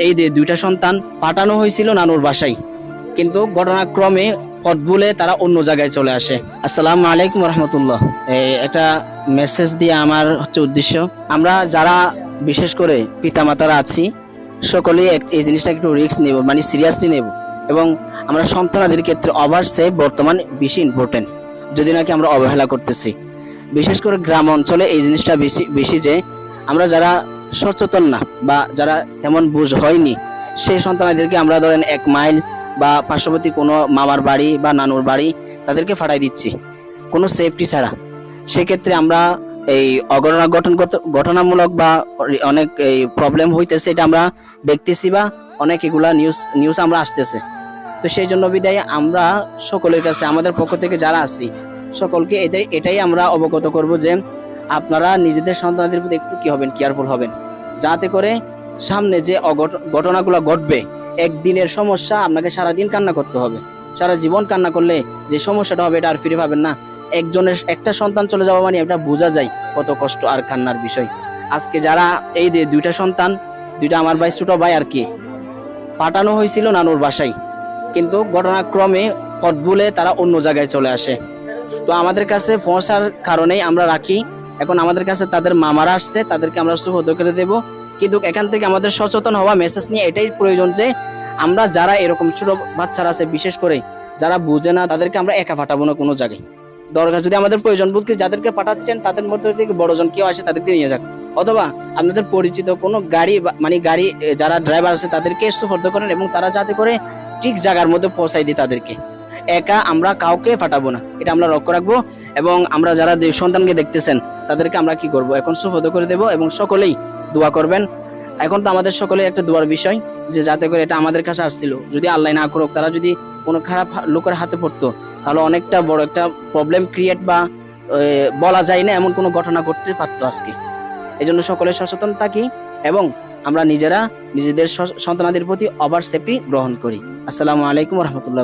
এই যে দুইটা সন্তান পাঠানো হয়েছিল নানুর বাসায়, কিন্তু ঘটনাক্রমে পথ ভুলে তারা অন্য জায়গায় চলে আসে। আসসালামু আলাইকুম রহমতুল্লাহ। একটা মেসেজ দিয়ে আমার হচ্ছে উদ্দেশ্য, আমরা যারা বিশেষ করে পিতামাতারা আছি সকলেই এই জিনিসটা একটু রিস্ক নেব, মানে সিরিয়াসলি নেব। এবং আমরা সন্তানাদের ক্ষেত্রে ওভার সেভ বর্তমান বেশি ইম্পর্টেন্ট, যদি নাকি আমরা অবহেলা করতেছি। বিশেষ করে গ্রাম অঞ্চলে এই জিনিসটা বেশি বেশি যে আমরা যারা সচেতন না বা যারা তেমন বুঝ হয়নি, সেই সন্তানাদেরকে আমরা ধরেন 1 মাইল বা পার্শ্ববর্তী কোনো মামার বাড়ি বা নানুর বাড়ি তাদেরকে ফাটাই দিচ্ছি কোনো সেফটি ছাড়া। সেক্ষেত্রে আমরা এই ঘটনামূলক বা অনেক এই প্রবলেম হইতেছে, এটা আমরা দেখতেছি বা অনেক এগুলা নিউজ আমরা আসতেছে। তো সেই জন্য বিদায় আমরা সকলের কাছে আমাদের পক্ষ থেকে যারা আছি সকলকে এটাই আমরা অবগত করব যে আপনারা নিজেদের সন্তানদের প্রতি একটু কি হবেন, কেয়ারফুল হবেন, যাতে করে সামনে যে ঘটনাগুলো ঘটবে, একদিনের সমস্যা আপনাকে সারাদিন কান্না করতে হবে, সারা জীবন কান্না করলে যে সমস্যাটা হবে এটা আর ফিরে পাবেন না। একটা সন্তান চলে যাওয়া মানে এটা বোঝা যায় কত কষ্ট আর কান্নার বিষয়। আজকে যারা এই যে দুইটা সন্তান, দুইটা আমার ভাই, ছোট ভাই আর কি, পাঠানো হয়েছিল নানুর বাসায়, কিন্তু ঘটনাক্রমে পথ ভুলে তারা অন্য জায়গায় চলে আসে। তো আমাদের কাছে পৌঁছার কারণেই আমরা রাখি। এখন আমাদের কাছে তাদের মামারা আসছে, তাদেরকে আমরা সুবোধ করে দেব। কিন্তু এখান থেকে আমাদের সচেতন হওয়া মেসেজ নিয়ে এটাই প্রয়োজন যে আমরা যারা এরকম ছোট বাচ্চারা আছে, বিশেষ করে যারা বুঝে না, তাদেরকে আমরা একা পাঠাবো না কোনো জায়গায়। দরকার যদি আমাদের প্রয়োজন বোধ করি যাদেরকে পাঠাচ্ছেন তাদের মধ্যে থেকে বড়জন কেউ আসে তাদেরকে নিয়ে যাক, অথবা আপনাদের পরিচিত কোনো গাড়ি মানে গাড়ি যারা ড্রাইভার আছে তাদেরকে সুপর্দ করেন এবং তারা যাতে করে ঠিক জায়গার মধ্যে পৌঁছাই দিই তাদেরকে। একা আমরা কাউকে ফাটাবো না, এটা আমরা লক্ষ্য রাখবো। এবং আমরা যারা সন্তানকে দেখতেছেন তাদেরকে আমরা কি করব, এখন সুপর্দ করে দেব এবং সকলেই দোয়া করবেন। এখন তো আমাদের সকলের একটা দোয়ার বিষয় যে যাতে করে এটা আমাদের কাছে আসছিল, যদি আল্লাহ না করুক তারা যদি কোনো খারাপ লোকের হাতে পড়তো তাহলে অনেকটা বড় একটা প্রবলেম ক্রিয়েট বা বলা যায় না এমন কোনো ঘটনা ঘটতে পারতো আজকে। এই জন্য সকলে সচেতন থাকি এবং আমরা নিজেরা নিজেদের সন্তানাদের প্রতি ওভার সেফটি গ্রহণ করি। আসসালামু আলাইকুম রহমতুল্লাহ।